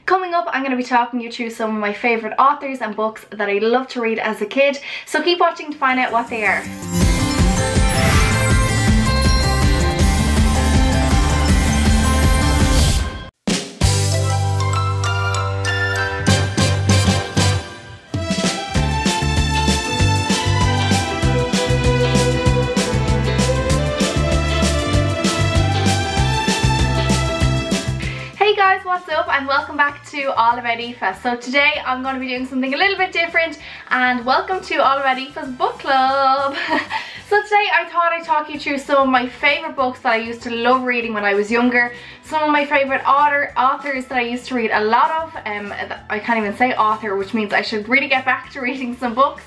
Coming up, I'm going to be talking you through some of my favourite authors and books that I loved to read as a kid, so keep watching to find out what they are. Hey guys, what's up and welcome back to All About Aoife. So today I'm going to be doing something a little bit different, and welcome to All About Aoife's book club. So today I thought I'd talk you through some of my favourite books that I used to love reading when I was younger, some of my favourite authors that I used to read a lot of. I can't even say author, which means I should really get back to reading some books.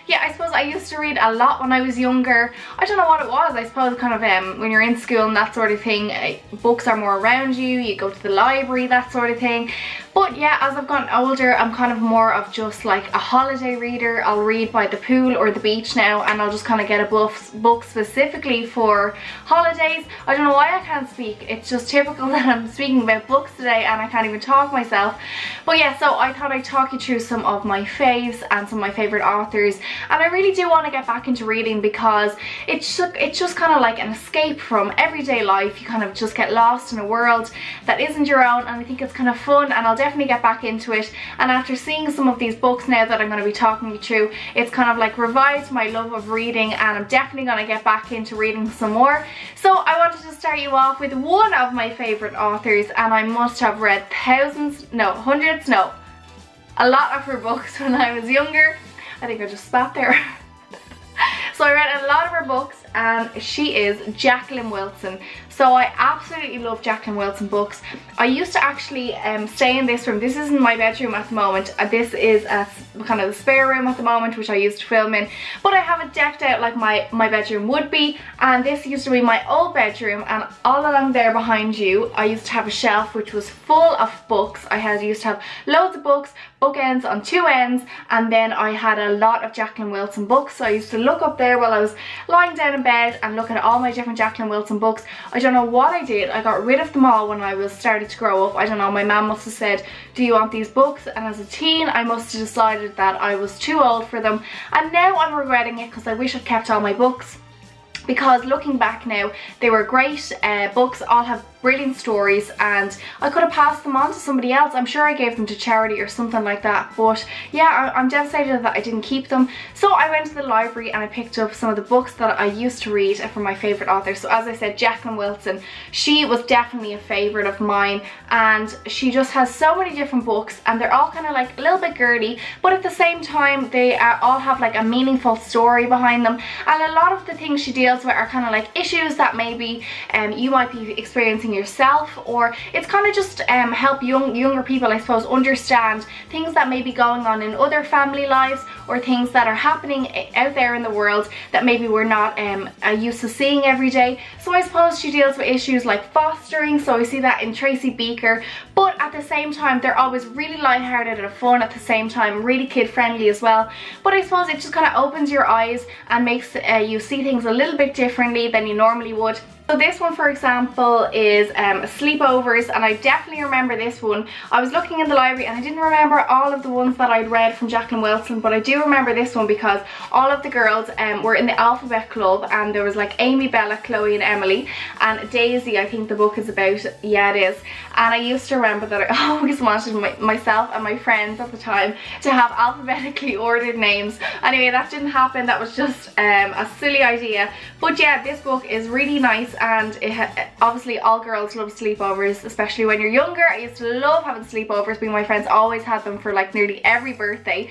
Yeah, I suppose I used to read a lot when I was younger. I don't know what it was. I suppose kind of when you're in school and that sort of thing, books are more around you, you go to the library, that sort of thing. But yeah, as I've gotten older, I'm kind of more of just like a holiday reader. I'll read by the pool or the beach now, and I'll just kind of get a book specifically for holidays. I don't know why I can't speak. It's just typical that I'm speaking about books today and I can't even talk myself. But yeah, so I thought I'd talk you through some of my faves and some of my favourite authors. And I really do want to get back into reading because it's just kind of like an escape from everyday life. You kind of just get lost in a world that isn't your own, and I think it's kind of fun, and I'll definitely get back into it. And after seeing some of these books now that I'm going to be talking you through, it's kind of like revived my love of reading, and I'm definitely going to get back into reading some more. So I wanted to start you off with one of my favourite authors, and I must have read a lot of her books when I was younger. I think I just spat there. So I read a lot of her books, and she is Jacqueline Wilson. So I absolutely love Jacqueline Wilson books. I used to actually stay in this room. This isn't my bedroom at the moment. This is kind of the spare room at the moment, which I used to film in. But I have it decked out like my bedroom would be. And this used to be my old bedroom. And all along there behind you, I used to have a shelf which was full of books. I used to have loads of books, bookends on two ends. And then I had a lot of Jacqueline Wilson books. So I used to look up there while I was lying down in bed and looking at all my different Jacqueline Wilson books. I don't know what I did. I got rid of them all when I started to grow up. I don't know, my mum must have said, do you want these books? And as a teen I must have decided that I was too old for them, and now I'm regretting it because I wish I'd kept all my books. Because looking back now, they were great books, all have brilliant stories, and I could have passed them on to somebody else. I'm sure I gave them to charity or something like that, but yeah, I'm devastated that I didn't keep them. So I went to the library and I picked up some of the books that I used to read from my favourite authors. So as I said, Jacqueline Wilson, she was definitely a favourite of mine, and she just has so many different books, and they're all kind of like a little bit girly, but at the same time they all have like a meaningful story behind them, and a lot of the things she deals with are kind of like issues that maybe you might be experiencing yourself, or it's kind of just help younger people, I suppose, understand things that may be going on in other family lives, or things that are happening out there in the world that maybe we're not used to seeing every day. So I suppose she deals with issues like fostering, so I see that in Tracy Beaker, but at the same time they're always really lighthearted and fun at the same time, really kid friendly as well. But I suppose it just kind of opens your eyes and makes you see things a little bit differently than you normally would. So this one, for example, is Sleepovers, and I definitely remember this one. I was looking in the library and I didn't remember all of the ones that I'd read from Jacqueline Wilson, but I do remember this one because all of the girls were in the alphabet club, and there was like Amy, Bella, Chloe and Emily, and Daisy I think the book is about. Yeah, it is. And I used to remember that I always wanted myself and my friends at the time to have alphabetically ordered names. Anyway, that didn't happen. That was just a silly idea. But yeah, this book is really nice, and obviously all girls love sleepovers, especially when you're younger. I used to love having sleepovers. Me and my friends always had them for like nearly every birthday.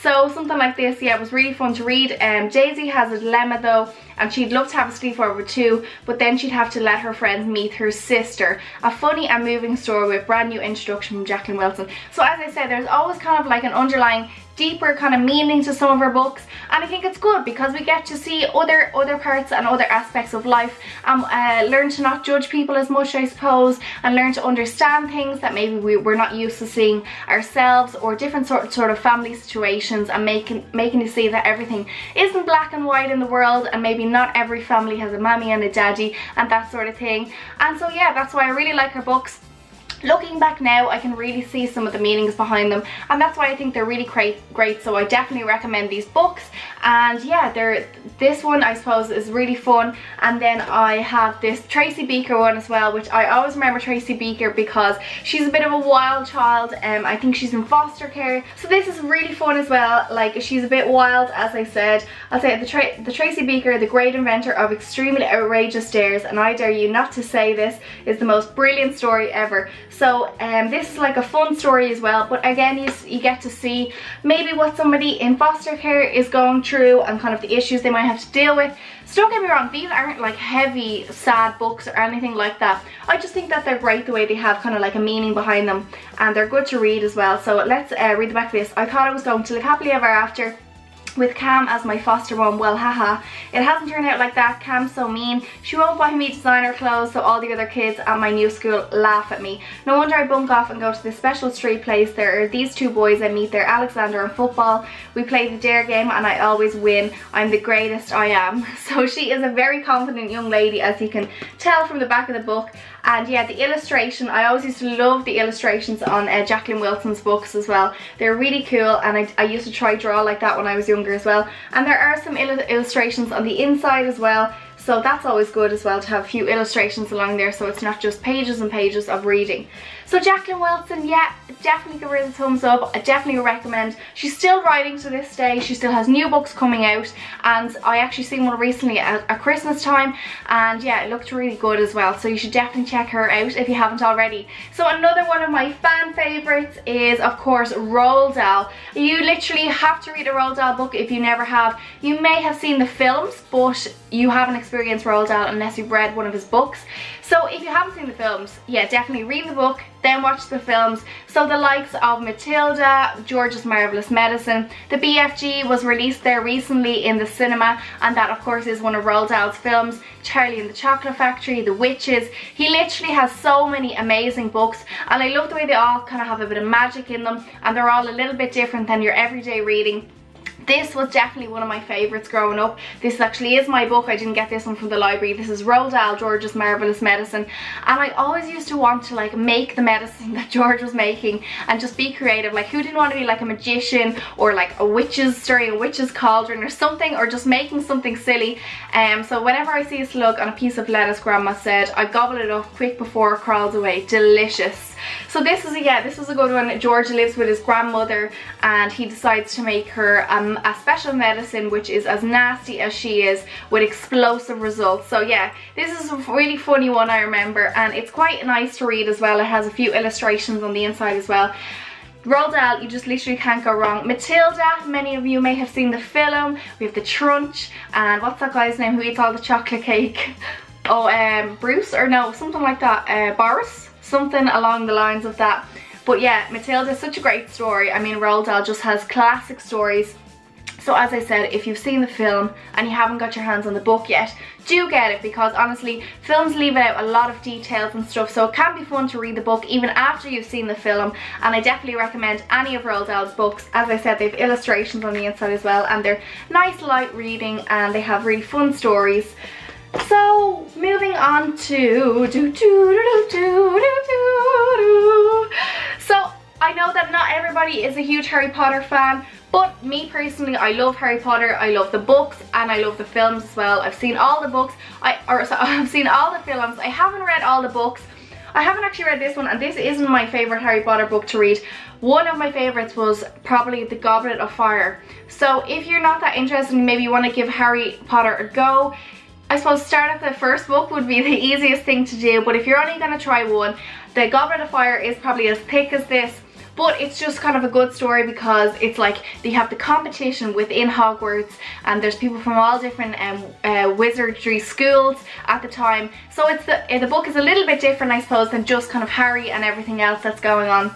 So something like this, yeah, it was really fun to read. Daisy has a dilemma though, and she'd love to have a sleepover too, but then she'd have to let her friends meet her sister. A funny and moving story with brand new introduction from Jacqueline Wilson. So as I said, there's always kind of like an underlying deeper kind of meaning to some of her books, and I think it's good because we get to see other parts and other aspects of life, and learn to not judge people as much, I suppose, and learn to understand things that maybe we're not used to seeing ourselves, or different sort of family situations, and making you see that everything isn't black and white in the world, and maybe not every family has a mammy and a daddy and that sort of thing. And so yeah, that's why I really like her books. Looking back now, I can really see some of the meanings behind them, and that's why I think they're really great. So I definitely recommend these books. And yeah, this one I suppose is really fun. And then I have this Tracy Beaker one as well, which I always remember Tracy Beaker because she's a bit of a wild child. I think she's in foster care, so this is really fun as well. Like, she's a bit wild, as I said. I'll say the Tracy Beaker, the great inventor of extremely outrageous dares, and I dare you not to say this is the most brilliant story ever. So this is like a fun story as well, but again, you get to see maybe what somebody in foster care is going through and kind of the issues they might have to deal with. So don't get me wrong, these aren't like heavy, sad books or anything like that. I just think that they're great the way they have kind of like a meaning behind them, and they're good to read as well. So let's read the back of this. I thought I was going to live happily ever after with Cam as my foster mum. Well, haha, it hasn't turned out like that. Cam's so mean. She won't buy me designer clothes, so all the other kids at my new school laugh at me. No wonder I bunk off and go to this special street place. There are these two boys I meet there, Alexander and football. We play the dare game and I always win. I'm the greatest, I am. So she is a very confident young lady, as you can tell from the back of the book. And yeah, the illustration, I always used to love the illustrations on Jacqueline Wilson's books as well. They're really cool, and I used to try draw like that when I was younger as well. And there are some illustrations on the inside as well, so that's always good as well to have a few illustrations along there, so it's not just pages and pages of reading. So Jacqueline Wilson, yeah, definitely give her a thumbs up. I definitely recommend. She's still writing to this day. She still has new books coming out, and I actually seen one recently at Christmas time, and yeah, it looked really good as well. So you should definitely check her out if you haven't already. So another one of my fan favorites is, of course, Roald Dahl. You literally have to read a Roald Dahl book if you never have. You may have seen the films, but you haven't experienced Roald Dahl unless you've read one of his books. So if you haven't seen the films, yeah, definitely read the book, then watch the films. So the likes of Matilda, George's Marvelous Medicine, the BFG was released there recently in the cinema, and that of course is one of Roald Dahl's films. Charlie and the Chocolate Factory, The Witches. He literally has so many amazing books, and I love the way they all kind of have a bit of magic in them, and they're all a little bit different than your everyday reading. This was definitely one of my favourites growing up. This actually is my book. I didn't get this one from the library. This is Roald Dahl, George's Marvelous Medicine. And I always used to want to like make the medicine that George was making and just be creative. Like, who didn't want to be like a magician or like a witch's, stirring a witch's cauldron or something, or just making something silly. So whenever I see a slug on a piece of lettuce, Grandma said, I gobble it up quick before it crawls away. Delicious. So this is a good one. George lives with his grandmother, and he decides to make her a special medicine which is as nasty as she is, with explosive results. So yeah, this is a really funny one, I remember, and it's quite nice to read as well. It has a few illustrations on the inside as well. Roald Dahl, you just literally can't go wrong. Matilda, many of you may have seen the film. We have the Trunch, and what's that guy's name who eats all the chocolate cake? Oh, Bruce, or no, something like that, Boris? Something along the lines of that. But yeah, Matilda is such a great story. I mean, Roald Dahl just has classic stories. So as I said, if you've seen the film and you haven't got your hands on the book yet, do get it, because honestly, films leave out a lot of details and stuff, so it can be fun to read the book even after you've seen the film. And I definitely recommend any of Roald Dahl's books. As I said, they have illustrations on the inside as well, and they're nice light reading, and they have really fun stories. So moving on to so I know that not everybody is a huge Harry Potter fan, but me personally, I love Harry Potter. I love the books and I love the films as well. I've seen all the books, I've seen all the films. I haven't read all the books. I haven't actually read this one, and this isn't my favourite Harry Potter book to read. One of my favourites was probably The Goblet of Fire. So if you're not that interested and maybe you want to give Harry Potter a go, I suppose start at the first book would be the easiest thing to do. But if you're only going to try one, The Goblet of Fire is probably as thick as this, but it's just kind of a good story because it's like they have the competition within Hogwarts, and there's people from all different wizardry schools at the time. So it's the book is a little bit different, I suppose, than just kind of Harry and everything else that's going on.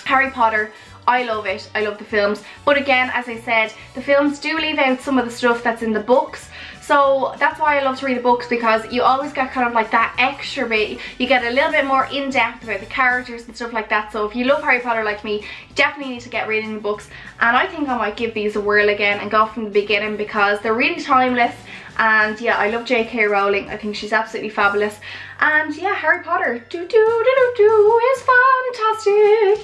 Harry Potter, I love it. I love the films, but again, as I said, the films do leave out some of the stuff that's in the books. So that's why I love to read the books, because you always get kind of like that extra bit. You get a little bit more in depth about the characters and stuff like that. So if you love Harry Potter like me, you definitely need to get reading the books. And I think I might give these a whirl again and go from the beginning, because they're really timeless and yeah, I love J.K. Rowling. I think she's absolutely fabulous. And yeah, Harry Potter is fantastic.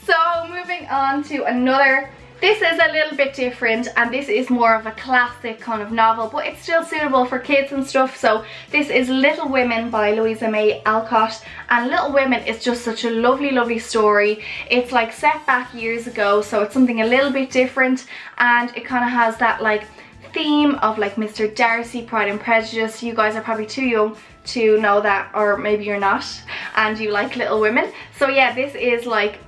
So moving on to another, this is a little bit different, and this is more of a classic kind of novel, but it's still suitable for kids and stuff. So this is Little Women by Louisa May Alcott, and Little Women is just such a lovely story. It's like set back years ago, so it's something a little bit different, and it kind of has that like theme of like Mr. Darcy, Pride and Prejudice. You guys are probably too young to know that, or maybe you're not and you like Little Women. So yeah, this is like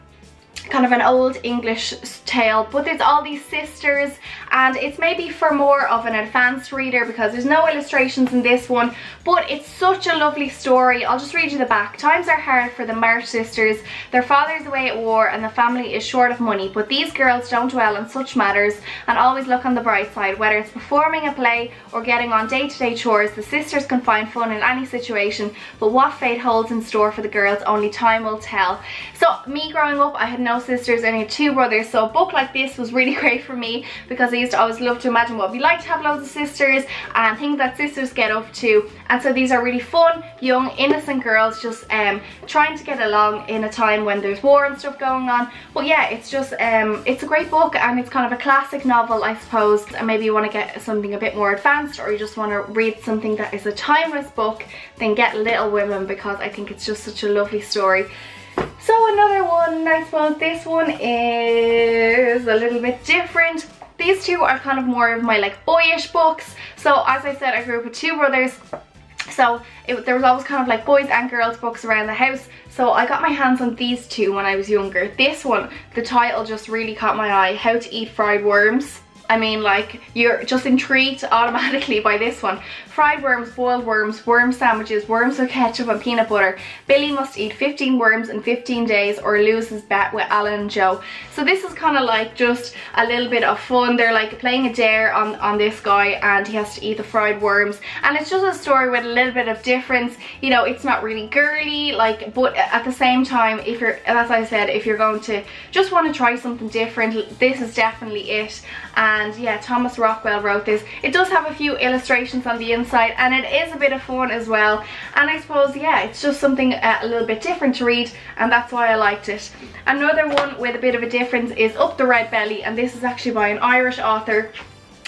kind of an old English tale, but there's all these sisters, and it's maybe for more of an advanced reader because there's no illustrations in this one, but it's such a lovely story. I'll just read you the back. Times are hard for the March sisters. Their father's away at war and the family is short of money, but these girls don't dwell on such matters and always look on the bright side. Whether it's performing a play or getting on day-to-day chores, the sisters can find fun in any situation, but what fate holds in store for the girls, only time will tell. So me growing up, I had no sisters, I had 2 brothers, so a book like this was really great for me because I used to always love to imagine what it'd be like to have loads of sisters and things that sisters get up to. And so these are really fun, young, innocent girls just trying to get along in a time when there's war and stuff going on. But yeah, it's just it's a great book, and it's kind of a classic novel, I suppose. And maybe you want to get something a bit more advanced, or you just want to read something that is a timeless book, then get Little Women, because I think it's just such a lovely story. So another one, I suppose this one is a little bit different. These two are kind of more of my like boyish books. So as I said, I grew up with 2 brothers, so there was always kind of like boys and girls books around the house. So I got my hands on these 2 when I was younger. This one, the title just really caught my eye, How to Eat Fried Worms. I mean, like, you're just intrigued automatically by this one. Fried worms, boiled worms, worm sandwiches, worms with ketchup and peanut butter. Billy must eat 15 worms in 15 days or lose his bet with Alan and Joe. So this is kind of like just a little bit of fun. They're like playing a dare on this guy, and he has to eat the fried worms. And it's just a story with a little bit of difference. You know, it's not really girly, like, but at the same time, if you're, as I said, if you're going to just want to try something different, this is definitely it. And yeah, Thomas Rockwell wrote this. It does have a few illustrations on the inside, and it is a bit of fun as well. And I suppose, yeah, it's just something a little bit different to read, and that's why I liked it. Another one with a bit of a difference is Up the Red Belly, and this is actually by an Irish author.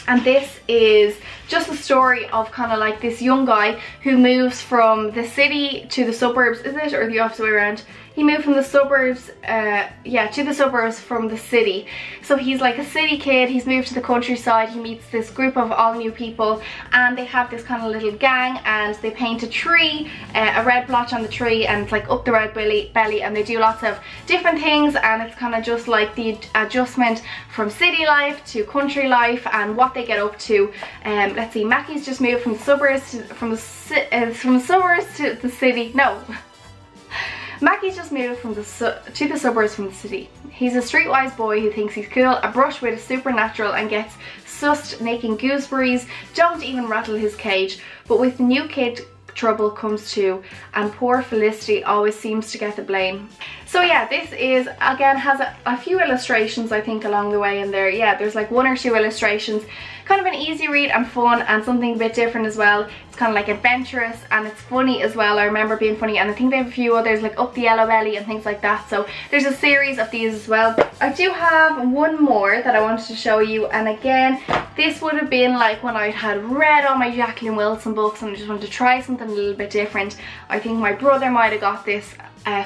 And this is just a story of kind of like this young guy who moves from the city to the suburbs, is it? Or the opposite way around? He moved from the suburbs, yeah, to the suburbs from the city. So he's like a city kid, he's moved to the countryside, he meets this group of all new people, and they have this kind of little gang, and they paint a tree, a red blotch on the tree, and it's like Up the Red Belly, and they do lots of different things, and it's kind of just like the adjustment from city life to country life and what they get up to. Let's see, Mackie's just moved from the suburbs to, from the suburbs to the city. No. Mackie's just moved from to the suburbs from the city. He's a streetwise boy who thinks he's cool, a brush with a supernatural, and gets sussed making gooseberries don't even rattle his cage. But with the new kid, trouble comes too, and poor Felicity always seems to get the blame. So yeah, this is, again, has a few illustrations I think along the way in there. Yeah, there's like 1 or 2 illustrations. Kind of an easy read and fun, and something a bit different as well. It's kind of like adventurous, and it's funny as well. I remember being funny, and I think they have a few others like Up the Yellow Belly and things like that. So there's a series of these as well. I do have one more that I wanted to show you, and again, this would have been like when I had read all my Jacqueline Wilson books and I just wanted to try something a little bit different. I think my brother might have got this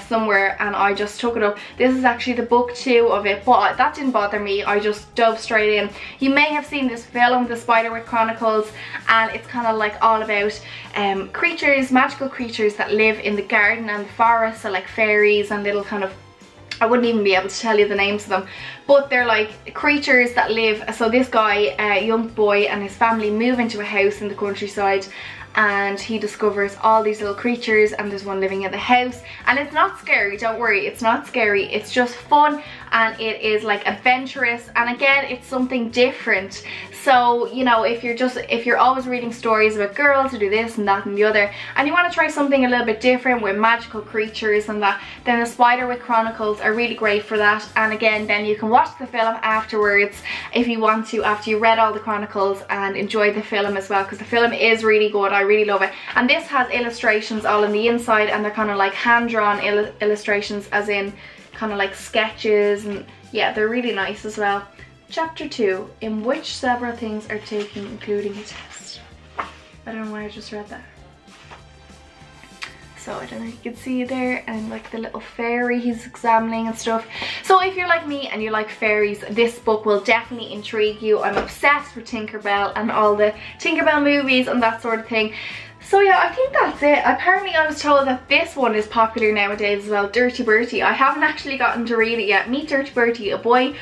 somewhere, and I just took it up. This is actually the book 2 of it, but that didn't bother me. I just dove straight in. You may have seen this film, The Spiderwick Chronicles, and it's kind of like all about creatures, magical creatures that live in the garden and the forest, so like fairies and little kind of, I wouldn't even be able to tell you the names of them, but they're like creatures that live. So this guy, a young boy, and his family move into a house in the countryside, and he discovers all these little creatures, and there's one living in the house, and it's not scary, don't worry, it's not scary, it's just fun, and it is like adventurous, and again it's something different. So you know, if you're always reading stories about girls who do this and that and the other, and you want to try something a little bit different with magical creatures and that, then the Spiderwick Chronicles are really great for that. And again, then you can watch the film afterwards if you want to, after you read all the chronicles, and enjoy the film as well, because the film is really good. I really love it. And this has illustrations all on the inside, and they're kind of like hand-drawn illustrations, as in kind of like sketches, and yeah, they're really nice as well. Chapter 2, in which several things are taken, including a test. I don't know why I just read that. So I don't know if you can see there, and like the little fairy he's examining and stuff. So if you're like me and you like fairies, this book will definitely intrigue you. I'm obsessed with Tinkerbell and all the Tinkerbell movies and that sort of thing. So yeah, I think that's it. Apparently I was told that this one is popular nowadays as well, Dirty Bertie. I haven't actually gotten to read it yet. Meet Dirty Bertie, a boy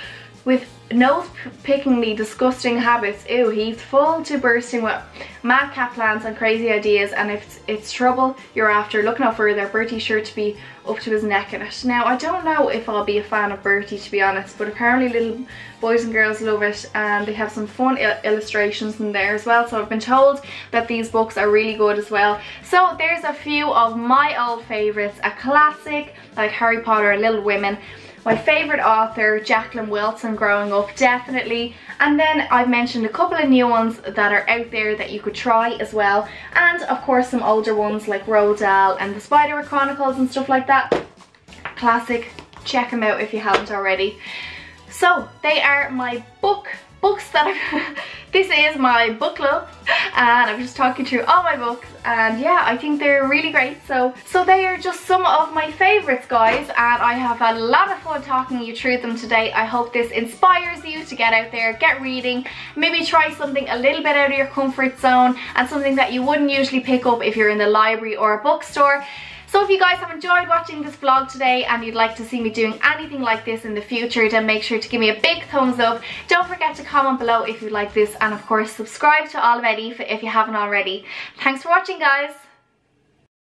with nose-pickingly disgusting habits. Ew, he's full to bursting with madcap plans and crazy ideas, and if it's trouble you're after, look no further. Bertie's sure to be up to his neck in it. Now, I don't know if I'll be a fan of Bertie, to be honest, but apparently little boys and girls love it, and they have some fun illustrations in there as well. So I've been told that these books are really good as well. So there's a few of my old favourites. A classic like Harry Potter and Little Women. My favourite author, Jacqueline Wilson, growing up, definitely. And then I've mentioned a couple of new ones that are out there that you could try as well. And of course some older ones like Roald Dahl and the Spiderwick Chronicles and stuff like that. Classic. Check them out if you haven't already. So they are my books that I've this is my book club, and I'm just talking through all my books, and yeah, I think they're really great. So they are just some of my favorites, guys, and I have had a lot of fun talking you through them today. I hope this inspires you to get out there, get reading, maybe try something a little bit out of your comfort zone, and something that you wouldn't usually pick up if you're in the library or a bookstore. So if you guys have enjoyed watching this vlog today and you'd like to see me doing anything like this in the future, then make sure to give me a big thumbs up. Don't forget to comment below if you like this, and of course subscribe to All About Aoife if you haven't already. Thanks for watching, guys.